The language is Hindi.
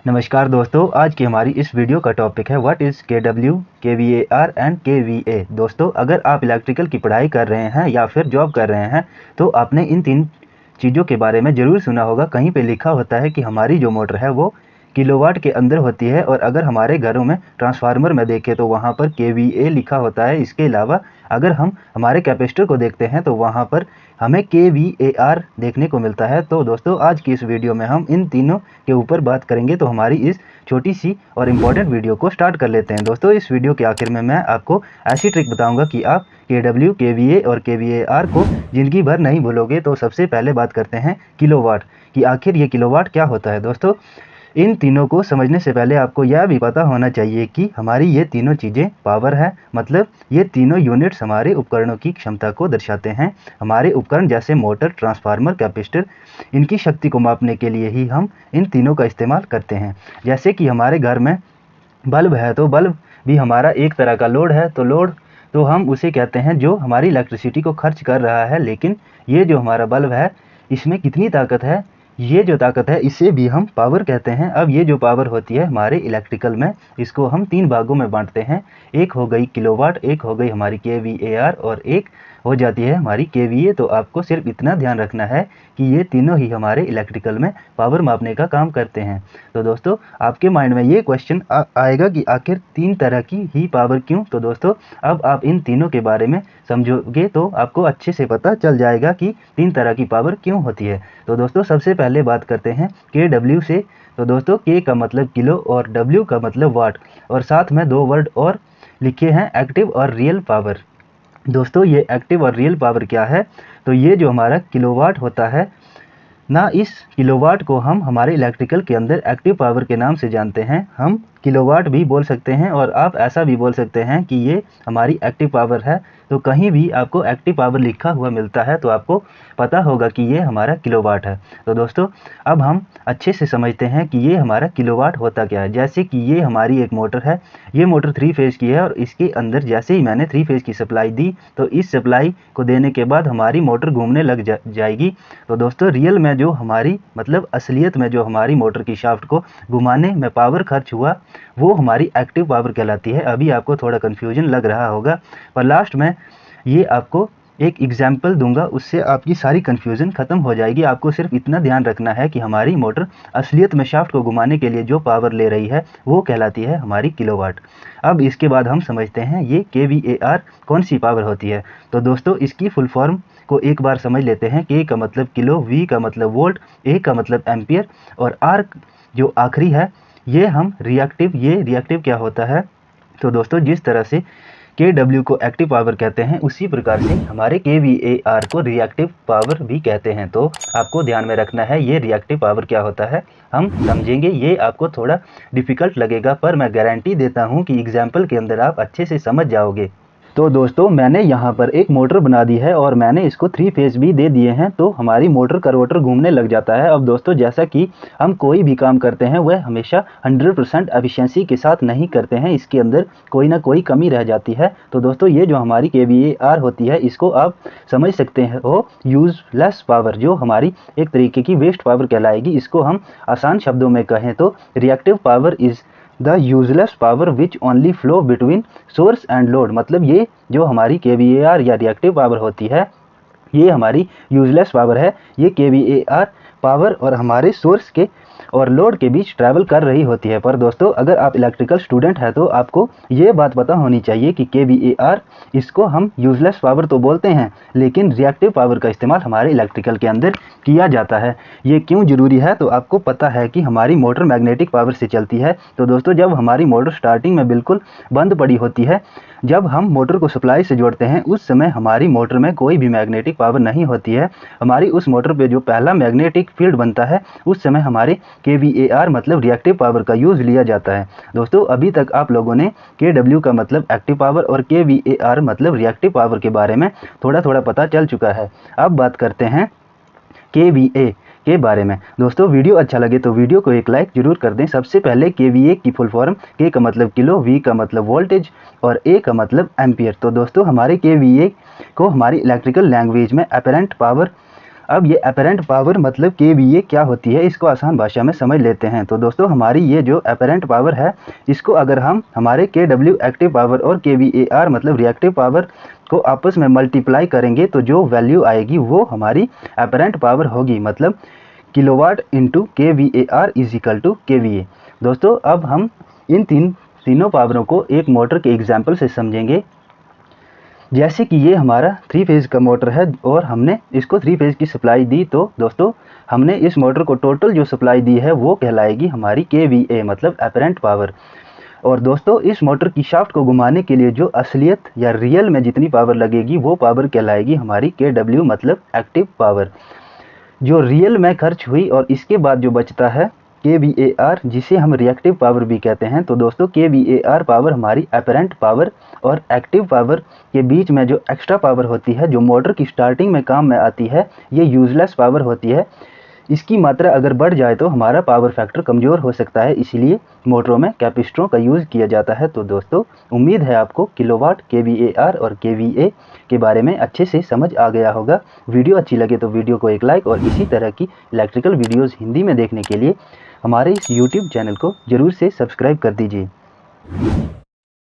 नमस्कार दोस्तों, आज की हमारी इस वीडियो का टॉपिक है what is KW, KVAR and KVA. दोस्तों, अगर आप इलेक्ट्रिकल की पढ़ाई कर रहे हैं या फिर जॉब कर रहे हैं तो आपने इन तीन चीज़ों के बारे में ज़रूर सुना होगा। कहीं पे लिखा होता है कि हमारी जो मोटर है वो किलोवाट के अंदर होती है, और अगर हमारे घरों में ट्रांसफार्मर में देखें तो वहाँ पर केवीए लिखा होता है। इसके अलावा अगर हम हमारे कैपेसिटर को देखते हैं तो वहाँ पर हमें केवीएआर देखने को मिलता है। तो दोस्तों, आज की इस वीडियो में हम इन तीनों के ऊपर बात करेंगे। तो हमारी इस छोटी सी और इम्पॉर्टेंट वीडियो को स्टार्ट कर लेते हैं। दोस्तों, इस वीडियो के आखिर में मैं आपको ऐसी ट्रिक बताऊंगा कि आप केडब्ल्यू, केवीए और केवीएआर को ज़िंदगी भर नहीं भूलोगे। तो सबसे पहले बात करते हैं किलोवाट कि आखिर ये किलोवाट क्या होता है। दोस्तों, इन तीनों को समझने से पहले आपको यह भी पता होना चाहिए कि हमारी ये तीनों चीज़ें पावर है, मतलब ये तीनों यूनिट्स हमारे उपकरणों की क्षमता को दर्शाते हैं। हमारे उपकरण जैसे मोटर, ट्रांसफार्मर, कैपेसिटर, इनकी शक्ति को मापने के लिए ही हम इन तीनों का इस्तेमाल करते हैं। जैसे कि हमारे घर में बल्ब है तो बल्ब भी हमारा एक तरह का लोड है। तो लोड तो हम उसे कहते हैं जो हमारी इलेक्ट्रिसिटी को खर्च कर रहा है। लेकिन ये जो हमारा बल्ब है इसमें कितनी ताकत है, ये जो ताकत है इसे भी हम पावर कहते हैं। अब ये जो पावर होती है हमारे इलेक्ट्रिकल में, इसको हम तीन भागों में बांटते हैं। एक हो गई किलोवाट, एक हो गई हमारी केवीएआर और एक हो जाती है हमारी केवीए। तो आपको सिर्फ इतना ध्यान रखना है कि ये तीनों ही हमारे इलेक्ट्रिकल में पावर मापने का काम करते हैं। तो दोस्तों, आपके माइंड में ये क्वेश्चन आएगा कि आखिर तीन तरह की ही पावर क्यों। तो दोस्तों, अब आप इन तीनों के बारे में समझोगे तो आपको अच्छे से पता चल जाएगा कि तीन तरह की पावर क्यों होती है। तो दोस्तों, सबसे पहले बात करते हैं केडब्ल्यू से। तो दोस्तों, के का मतलब किलो और डब्ल्यू का मतलब वाट, और साथ में दो वर्ड और लिखे हैं, एक्टिव और रियल पावर। दोस्तों, ये एक्टिव और रियल पावर क्या है? तो ये जो हमारा किलोवाट होता है ना, इस किलोवाट को हम हमारे इलेक्ट्रिकल के अंदर एक्टिव पावर के नाम से जानते हैं। हम किलोवाट भी बोल सकते हैं और आप ऐसा भी बोल सकते हैं कि ये हमारी एक्टिव पावर है। तो कहीं भी आपको एक्टिव पावर लिखा हुआ मिलता है तो आपको पता होगा कि ये हमारा किलोवाट है। तो दोस्तों, अब हम अच्छे से समझते हैं कि ये हमारा किलोवाट होता क्या है। जैसे कि ये हमारी एक मोटर है, ये मोटर 3 फेज़ की है और इसके अंदर जैसे ही मैंने 3 फेज़ की सप्लाई दी तो इस सप्लाई को देने के बाद हमारी मोटर घूमने लग जाएगी। तो दोस्तों, रियल में जो हमारी मतलब असलियत में जो हमारी मोटर की शाफ्ट को घुमाने में पावर खर्च हुआ वो हमारी एक्टिव पावर कहलाती है। अभी आपको थोड़ा कन्फ्यूजन लग रहा होगा, पर लास्ट में ये आपको एक एग्जाम्पल दूंगा, उससे आपकी सारी कन्फ्यूज़न ख़त्म हो जाएगी। आपको सिर्फ इतना ध्यान रखना है कि हमारी मोटर असलियत में शाफ्ट को घुमाने के लिए जो पावर ले रही है वो कहलाती है हमारी किलोवाट। अब इसके बाद हम समझते हैं ये केवीएआर कौन सी पावर होती है। तो दोस्तों, इसकी फुल फॉर्म को एक बार समझ लेते हैं। के का मतलब किलो, वी का मतलब वोल्ट, ए का मतलब एम्पियर और आर जो आखिरी है ये हम रिएक्टिव। ये रिएक्टिव क्या होता है? तो दोस्तों, जिस तरह से केडब्ल्यू को एक्टिव पावर कहते हैं उसी प्रकार से हमारे केवीएआर को रिएक्टिव पावर भी कहते हैं। तो आपको ध्यान में रखना है ये रिएक्टिव पावर क्या होता है, हम समझेंगे। ये आपको थोड़ा डिफ़िकल्ट लगेगा पर मैं गारंटी देता हूँ कि एग्जाम्पल के अंदर आप अच्छे से समझ जाओगे। तो दोस्तों, मैंने यहाँ पर एक मोटर बना दी है और मैंने इसको 3 फेज़ भी दे दिए हैं, तो हमारी मोटर का रोटर घूमने लग जाता है। अब दोस्तों, जैसा कि हम कोई भी काम करते हैं वह हमेशा 100% एफिशिएंसी के साथ नहीं करते हैं, इसके अंदर कोई ना कोई कमी रह जाती है। तो दोस्तों, ये जो हमारी केवीएआर होती है इसको आप समझ सकते हो यूजलेस पावर, जो हमारी एक तरीके की वेस्ट पावर कहलाएगी। इसको हम आसान शब्दों में कहें तो reactive power is the useless power which only flow between source and load. मतलब ये जो हमारी केवीएआर या रिएक्टिव पावर होती है ये हमारी यूजलेस पावर है। ये केवीएआर पावर और हमारे सोर्स के और लोड के बीच ट्रैवल कर रही होती है। पर दोस्तों, अगर आप इलेक्ट्रिकल स्टूडेंट हैं तो आपको ये बात पता होनी चाहिए कि केवीएआर इसको हम यूजलेस पावर तो बोलते हैं, लेकिन रिएक्टिव पावर का इस्तेमाल हमारे इलेक्ट्रिकल के अंदर किया जाता है। ये क्यों ज़रूरी है? तो आपको पता है कि हमारी मोटर मैग्नेटिक पावर से चलती है। तो दोस्तों, जब हमारी मोटर स्टार्टिंग में बिल्कुल बंद पड़ी होती है, जब हम मोटर को सप्लाई से जोड़ते हैं उस समय हमारी मोटर में कोई भी मैग्नेटिक पावर नहीं होती है। हमारी उस मोटर पे जो पहला मैग्नेटिक फील्ड बनता है उस समय हमारे केवीएआर मतलब रिएक्टिव पावर का यूज़ लिया जाता है। दोस्तों, अभी तक आप लोगों ने केडब्ल्यू का मतलब एक्टिव पावर और केवीएआर मतलब रिएक्टिव पावर के बारे में थोड़ा थोड़ा पता चल चुका है। अब बात करते हैं केवीए के बारे में। दोस्तों, वीडियो अच्छा लगे तो वीडियो को एक लाइक जरूर कर दें। सबसे पहले केवीए की फुल फॉर्म, के का मतलब किलो, वी का मतलब वोल्टेज और ए का मतलब एम्पियर। तो दोस्तों, हमारे केवीए को हमारी इलेक्ट्रिकल लैंग्वेज में अपरेंट पावर अब ये अपरेंट पावर मतलब केवीए क्या होती है, इसको आसान भाषा में समझ लेते हैं। तो दोस्तों हमारी ये जो अपरेंट पावर है, इसको अगर हम हमारे केडब्ल्यू एक्टिव पावर और केवीएआर मतलब रिएक्टिव पावर को आपस में मल्टीप्लाई करेंगे तो जो वैल्यू आएगी वो हमारी अपरेंट पावर होगी, मतलब kilowatt into KVAR is equal to KVA. दोस्तों अब हम इन तीनों पावरों को एक मोटर के एग्जाम्पल से समझेंगे। जैसे कि ये हमारा 3 फेज़ का मोटर है और हमने इसको 3 फेज़ की सप्लाई दी, तो दोस्तों हमने इस मोटर को टोटल जो सप्लाई दी है वो कहलाएगी हमारी केवीए मतलब अपरेंट पावर। और दोस्तों इस मोटर की शाफ्ट को घुमाने के लिए जो असलियत या रियल में जितनी पावर लगेगी वो पावर कहलाएगी हमारी केडब्ल्यू मतलब एक्टिव पावर, जो रियल में खर्च हुई। और इसके बाद जो बचता है केवीएआर, जिसे हम रिएक्टिव पावर भी कहते हैं। तो दोस्तों केवीएआर पावर हमारी अपरेंट पावर और एक्टिव पावर के बीच में जो एक्स्ट्रा पावर होती है, जो मोटर की स्टार्टिंग में काम में आती है, ये यूजलेस पावर होती है। इसकी मात्रा अगर बढ़ जाए तो हमारा पावर फैक्टर कमज़ोर हो सकता है, इसलिए मोटरों में कैपेसिटरों का यूज़ किया जाता है। तो दोस्तों उम्मीद है आपको किलोवाट, केवीएआर और केवीए के बारे में अच्छे से समझ आ गया होगा। वीडियो अच्छी लगे तो वीडियो को एक लाइक और इसी तरह की इलेक्ट्रिकल वीडियोज़ हिंदी में देखने के लिए हमारे इस यूट्यूब चैनल को ज़रूर से सब्सक्राइब कर दीजिए।